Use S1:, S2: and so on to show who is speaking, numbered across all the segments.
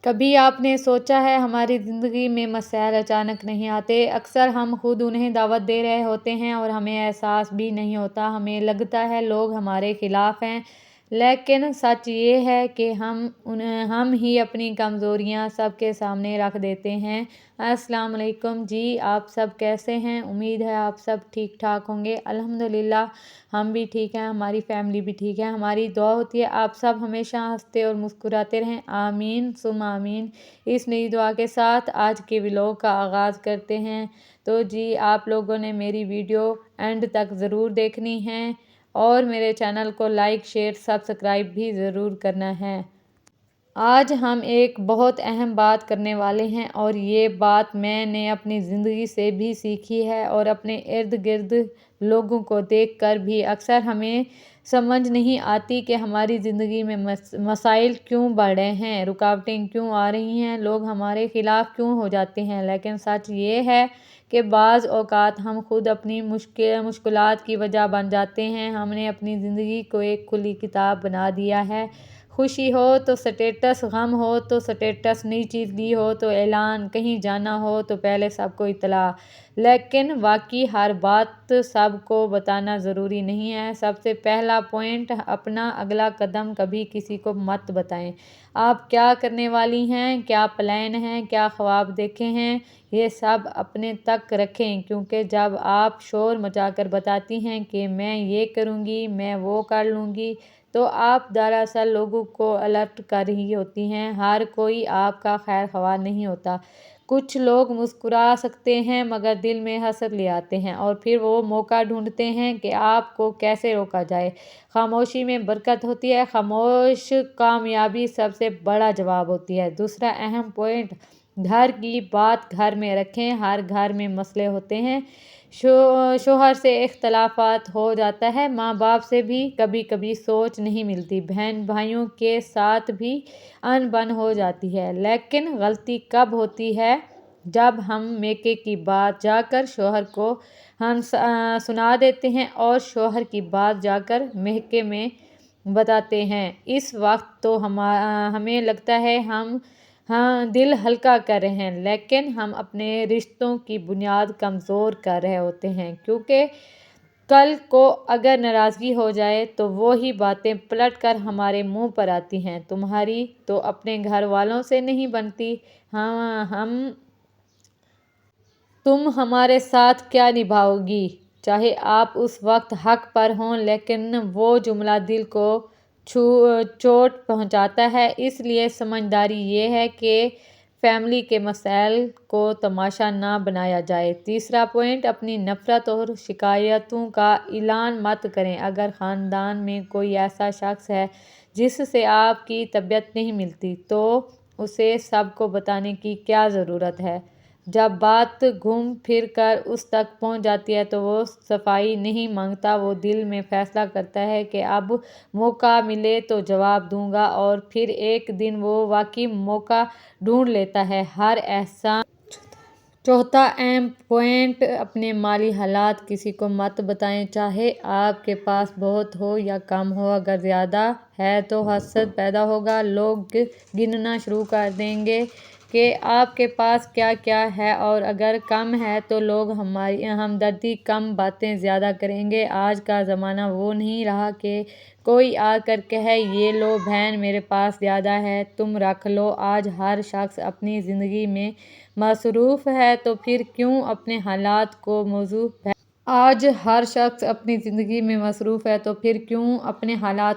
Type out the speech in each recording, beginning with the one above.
S1: کبھی آپ نے سوچا ہے ہماری زندگی میں مسائل اچانک نہیں آتے، اکثر ہم خود انہیں دعوت دے رہے ہوتے ہیں اور ہمیں احساس بھی نہیں ہوتا۔ ہمیں لگتا ہے لوگ ہمارے خلاف ہیں، لیکن سچ یہ ہے کہ ہم ہی اپنی کمزوریاں سب کے سامنے رکھ دیتے ہیں۔ السلام علیکم جی، آپ سب کیسے ہیں؟ امید ہے آپ سب ٹھیک ٹھاک ہوں گے۔ الحمدللہ ہم بھی ٹھیک ہیں، ہماری فیملی بھی ٹھیک ہے۔ ہماری دعا ہوتی ہے آپ سب ہمیشہ ہنستے اور مسکراتے رہیں، آمین ثم آمین۔ اس نئی دعا کے ساتھ آج کے ولاگ کا آغاز کرتے ہیں۔ تو جی، آپ لوگوں نے میری ویڈیو اینڈ تک ضرور دیکھنی ہے اور میرے چینل کو لائک شیئر سبسکرائب بھی ضرور کرنا ہے۔ آج ہم ایک بہت اہم بات کرنے والے ہیں اور یہ بات میں نے اپنی زندگی سے بھی سیکھی ہے اور اپنے ارد گرد لوگوں کو دیکھ کر بھی۔ اکثر ہمیں سمجھ نہیں آتی کہ ہماری زندگی میں مسائل کیوں بڑھ رہے ہیں، رکاوٹیں کیوں آ رہی ہیں، لوگ ہمارے خلاف کیوں ہو جاتے ہیں۔ لیکن سچ یہ ہے کہ بعض اوقات ہم خود اپنی مشکلات کی وجہ بن جاتے ہیں۔ ہم نے اپنی زندگی کو ایک کھلی کتاب بنا دیا ہے۔ خوشی ہو تو سٹیٹس، غم ہو تو سٹیٹس، نئی چیز لی ہو تو اعلان، کہیں جانا ہو تو پہلے سب کو اطلاع۔ لیکن واقعی ہر بات سب کو بتانا ضروری نہیں ہے۔ سب سے پہلا پوائنٹ، اپنا اگلا قدم کبھی کسی کو مت بتائیں۔ آپ کیا کرنے والی ہیں، کیا پلان ہیں، کیا خواب دیکھے ہیں، یہ سب اپنے تک رکھیں، کیونکہ جب آپ شور مچا کر بتاتی ہیں کہ میں یہ کروں گی، میں وہ کر لوں گی، تو آپ دراصل لوگوں کو الرٹ کر رہی ہوتی ہیں۔ ہر کوئی آپ کا خیر خواہ نہیں ہوتا۔ کچھ لوگ مسکرا سکتے ہیں مگر دل میں حسد لے آتے ہیں اور پھر وہ موقع ڈھونڈتے ہیں کہ آپ کو کیسے روکا جائے۔ خاموشی میں برکت ہوتی ہے، خاموش کامیابی سب سے بڑا جواب ہوتی ہے۔ دوسرا اہم پوائنٹ، گھر کی بات گھر میں رکھیں۔ ہر گھر میں مسئلے ہوتے ہیں، شوہر سے اختلافات ہو جاتا ہے، ماں باپ سے بھی کبھی کبھی سوچ نہیں ملتی، بہن بھائیوں کے ساتھ بھی ان بن ہو جاتی ہے۔ لیکن غلطی کب ہوتی ہے؟ جب ہم میکے کی بات جا کر شوہر کو سنا دیتے ہیں اور شوہر کی بات جا کر میکے میں بتاتے ہیں۔ اس وقت تو ہمیں لگتا ہے ہم دل ہلکا کر رہے ہیں، لیکن ہم اپنے رشتوں کی بنیاد کمزور کر رہے ہوتے ہیں، کیونکہ کل کو اگر ناراضگی ہو جائے تو وہی باتیں پلٹ کر ہمارے منہ پر آتی ہیں، تمہاری تو اپنے گھر والوں سے نہیں بنتی، تم ہمارے ساتھ کیا نبھاؤ گی؟ چاہے آپ اس وقت حق پر ہوں، لیکن وہ جملہ دل کو چوٹ پہنچاتا ہے۔ اس لیے سمجھداری یہ ہے کہ فیملی کے مسائل کو تماشا نہ بنایا جائے۔ تیسرا پوائنٹ، اپنی نفرت اور شکایتوں کا اعلان مت کریں۔ اگر خاندان میں کوئی ایسا شخص ہے جس سے آپ کی طبیعت نہیں ملتی، تو اسے سب کو بتانے کی کیا ضرورت ہے؟ جب بات گھوم پھر کر اس تک پہنچ جاتی ہے تو وہ صفائی نہیں مانگتا، وہ دل میں فیصلہ کرتا ہے کہ اب موقع ملے تو جواب دوں گا، اور پھر ایک دن وہ واقعی موقع ڈھونڈ لیتا ہے۔ ہر احسان۔ چوتھا اہم پوائنٹ، اپنے مالی حالات کسی کو مت بتائیں، چاہے آپ کے پاس بہت ہو یا کم ہو۔ اگر زیادہ ہے تو حسد پیدا ہوگا، لوگ گننا شروع کر دیں گے کہ آپ کے پاس کیا کیا ہے، اور اگر کم ہے تو لوگ ہماری ہمدردی کم، باتیں زیادہ کریں گے۔ آج کا زمانہ وہ نہیں رہا کہ کوئی آ کر کہے یہ لو بہن، میرے پاس زیادہ ہے، تم رکھ لو۔ آج ہر شخص اپنی زندگی میں مصروف ہے، تو پھر کیوں اپنے حالات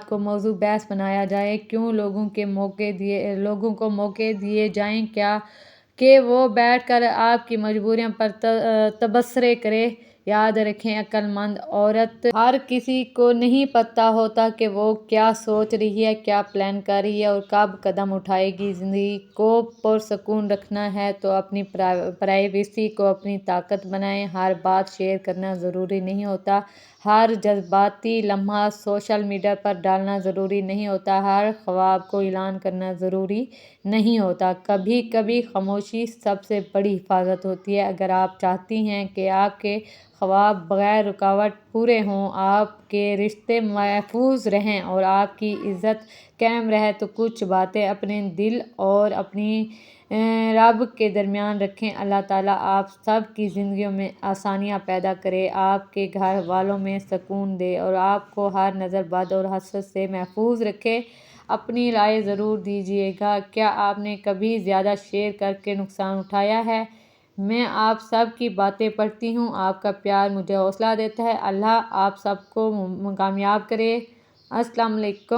S1: کو موضوع بحث بنایا جائے؟ کیوں لوگوں کو موقع دیے جائیں کہ وہ بیٹھ کر آپ کی مجبوریوں پر تبصرے کریں؟ یاد رکھیں، عقل مند عورت ہر کسی کو نہیں پتہ ہوتا کہ وہ کیا سوچ رہی ہے، کیا پلان کر رہی ہے اور کب قدم اٹھائے گی۔ زندگی کو پرسکون رکھنا ہے تو اپنی پرائیویسی کو اپنی طاقت بنائیں۔ ہر بات شیئر کرنا ضروری نہیں ہوتا، ہر جذباتی لمحہ سوشل میڈیا پر ڈالنا ضروری نہیں ہوتا، ہر خواب کو اعلان کرنا ضروری نہیں ہوتا۔ کبھی کبھی خاموشی سب سے بڑی حفاظت ہوتی ہے۔ اگر آپ چاہتی ہیں کہ آپ کے خواب بغیر رکاوٹ پورے ہوں، آپ کے رشتے محفوظ رہیں اور آپ کی عزت قائم رہے تو کچھ باتیں اپنے دل اور اپنی رب کے درمیان رکھیں۔ اللہ تعالیٰ آپ سب کی زندگیوں میں آسانیاں پیدا کرے، آپ کے گھر والوں میں سکون دے اور آپ کو ہر نظر بد اور حسد سے محفوظ رکھے۔ اپنی رائے ضرور دیجیے گا۔ کیا آپ نے کبھی زیادہ شیئر کر کے نقصان اٹھایا ہے؟ میں آپ سب کی باتیں پڑھتی ہوں، آپ کا پیار مجھے حوصلہ دیتا ہے۔ اللہ آپ سب کو کامیاب کرے۔ السلام علیکم۔